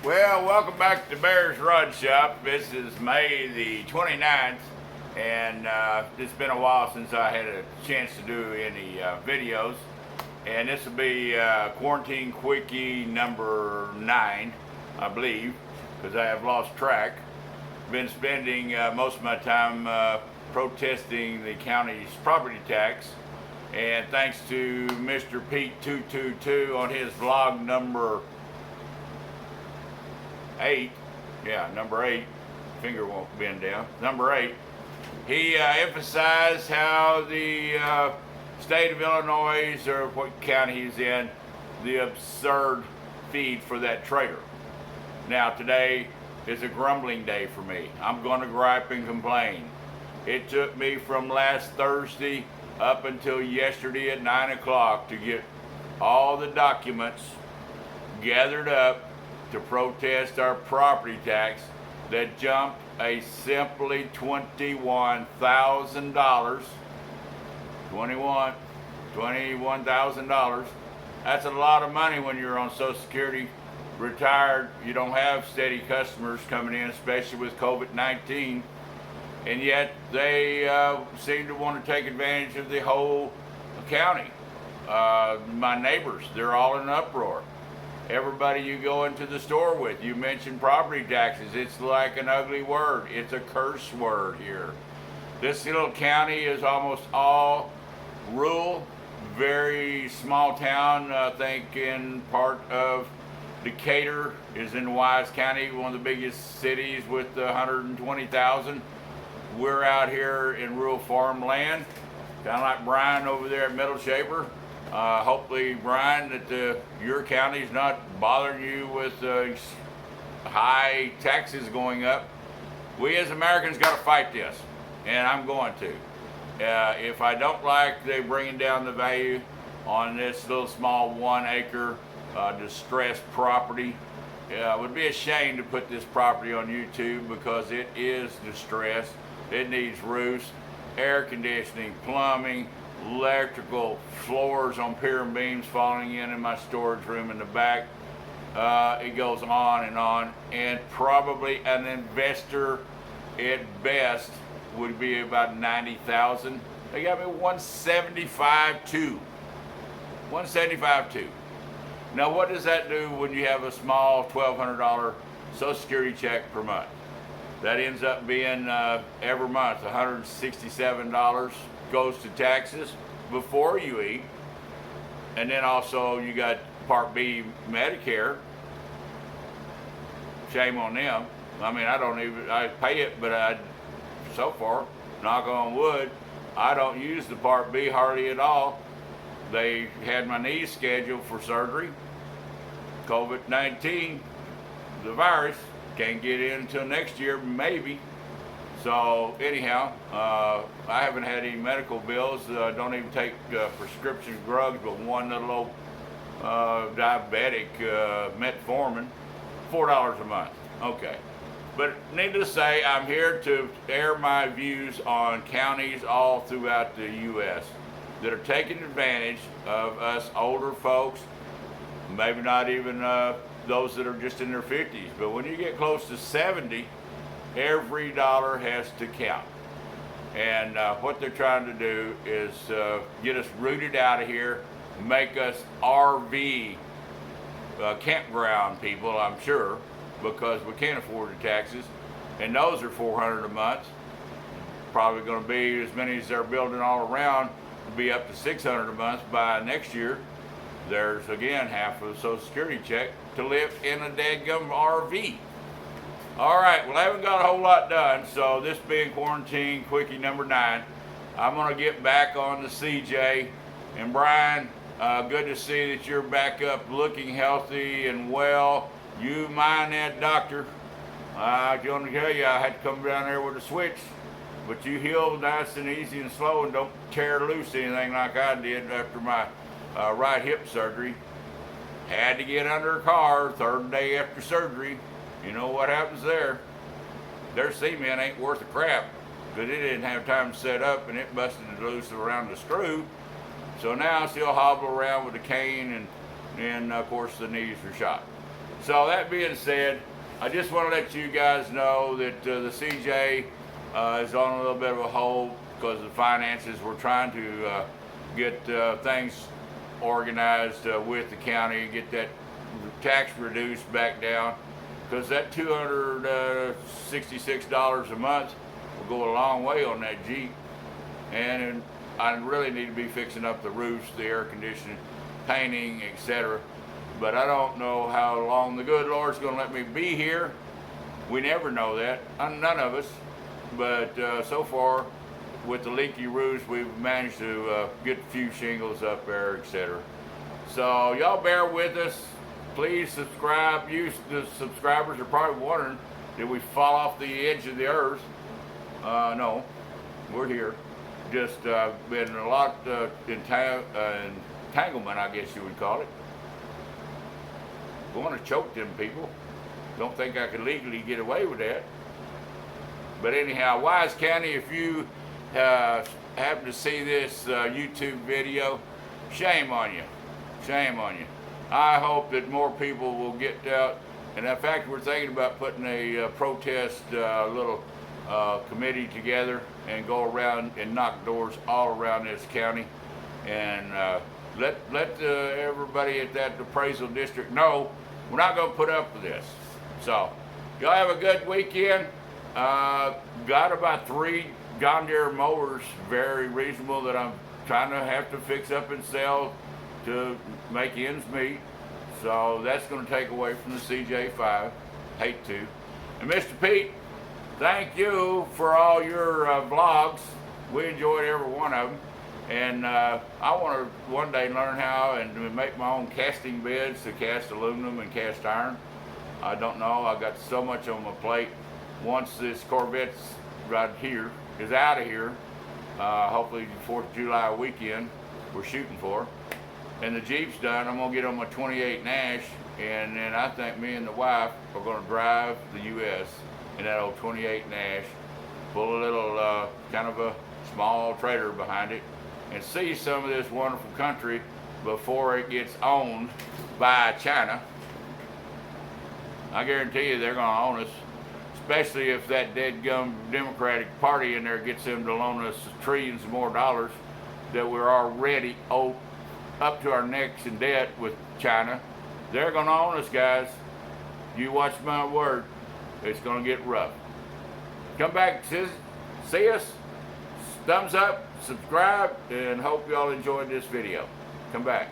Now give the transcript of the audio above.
Well, welcome back to Bear's Rod Shop. This is May the 29th, and it's been a while since I had a chance to do any videos. And this will be Quarantine Quickie number 9, I believe, because I have lost track. Been spending most of my time protesting the county's property tax. And thanks to Mr. Pete 222 on his vlog number 8, number 8, finger won't bend down, number 8, he emphasized how the state of Illinois, or what county he's in, the absurd feed for that trailer. Now today is a grumbling day for me. I'm going to gripe and complain. It took me from last Thursday up until yesterday at 9 o'clock to get all the documents gathered up to protest our property tax that jumped a simply $21,000. $21,000. That's a lot of money when you're on Social Security, retired. You don't have steady customers coming in, especially with COVID-19. And yet they seem to want to take advantage of the whole county. My neighbors, they're all in an uproar. Everybody you go into the store with, you mention property taxes. It's like an ugly word. It's a curse word here. This little county is almost all rural, very small town. I think in part of Decatur is in Wise County, one of the biggest cities with 120,000. We're out here in rural farmland, kind of like Brian over there at Middle Shaper. Hopefully, Brian, that your county's not bothering you with high taxes going up. We as Americans got to fight this, and I'm going to. If I don't like they bringing down the value on this little small 1-acre distressed property, it would be a shame to put this property on YouTube because it is distressed. It needs roofs, air conditioning, plumbing, electrical, floors on pier and beams falling in my storage room in the back. It goes on, and probably an investor at best would be about 90,000. They got me 175.2. 175.2. Now what does that do when you have a small $1,200 Social Security check per month? That ends up being every month $167 goes to taxes before you eat, and then also you got Part B Medicare. Shame on them. I mean, I pay it, but so far, knock on wood, I don't use the Part B hardly at all. They had my knees scheduled for surgery. COVID-19, the virus, can't get in until next year, maybe. So anyhow, I haven't had any medical bills. Don't even take prescription drugs, but one little old diabetic metformin, $4 a month. Okay. But needless to say, I'm here to air my views on counties all throughout the U.S. that are taking advantage of us older folks, maybe not even those that are just in their 50s. But when you get close to 70, every dollar has to count. And what they're trying to do is get us rooted out of here, make us RV campground people, I'm sure, because we can't afford the taxes. And those are $400 a month. Probably going to be as many as they're building all around, will be up to $600 a month by next year. There's again half of the Social Security check to live in a dadgum RV. All right, well, I haven't got a whole lot done, so this being Quarantine Quickie number 9, I'm going to get back on the CJ. And Brian, good to see that you're back up looking healthy and well. You mind that doctor. I'm going to tell you, I had to come down there with a switch, but you healed nice and easy and slow and don't tear loose anything like I did after my right hip surgery. Had to get under a car 3rd day after surgery. You know what happens there? Their cement ain't worth a crap because it didn't have time to set up and it busted it loose around the screw. So now I still hobble around with a cane and of course the knees are shot. So that being said, I just want to let you guys know that the CJ is on a little bit of a hold because of the finances. We're trying to get things organized with the county, get that tax reduced back down, because that $266 a month will go a long way on that Jeep. And I really need to be fixing up the roofs, the air conditioning, painting, etc. But I don't know how long the good Lord's going to let me be here. We never know that, none of us. But so far, with the leaky roofs, we've managed to get a few shingles up there, etc. So y'all bear with us. Please subscribe. You, the subscribers, are probably wondering, did we fall off the edge of the earth? No, we're here. Just been a lot entanglement, I guess you would call it. Going to choke them people. Don't think I could legally get away with that. But anyhow, Wise County, if you happen to see this YouTube video, shame on you. Shame on you. I hope that more people will get out. And in fact, we're thinking about putting a protest little committee together and go around and knock doors all around this county, and let everybody at that appraisal district know we're not going to put up with this. So y'all have a good weekend. Got about 3 John Deere mowers, very reasonable, that I'm trying to have to fix up and sell to make ends meet. So that's going to take away from the CJ5. Hate to. And Mr. Pete, thank you for all your vlogs. We enjoyed every one of them. And I want to one day learn how and make my own casting beds to cast aluminum and cast iron. I don't know. I got so much on my plate. Once this Corvette's right here is out of here, hopefully the 4th of July weekend we're shooting for, and the Jeep's done, I'm going to get on my 28 Nash, and then I think me and the wife are going to drive the U.S. in that old 28 Nash, pull a little kind of a small trailer behind it, and see some of this wonderful country before it gets owned by China. I guarantee you they're going to own us, especially if that dead-gum Democratic Party in there gets them to loan us trillions more dollars that we're already owed up to our necks in debt with China. They're going to own us, guys. You watch my word. It's going to get rough. Come back, see us. Thumbs up, subscribe, and hope y'all enjoyed this video. Come back.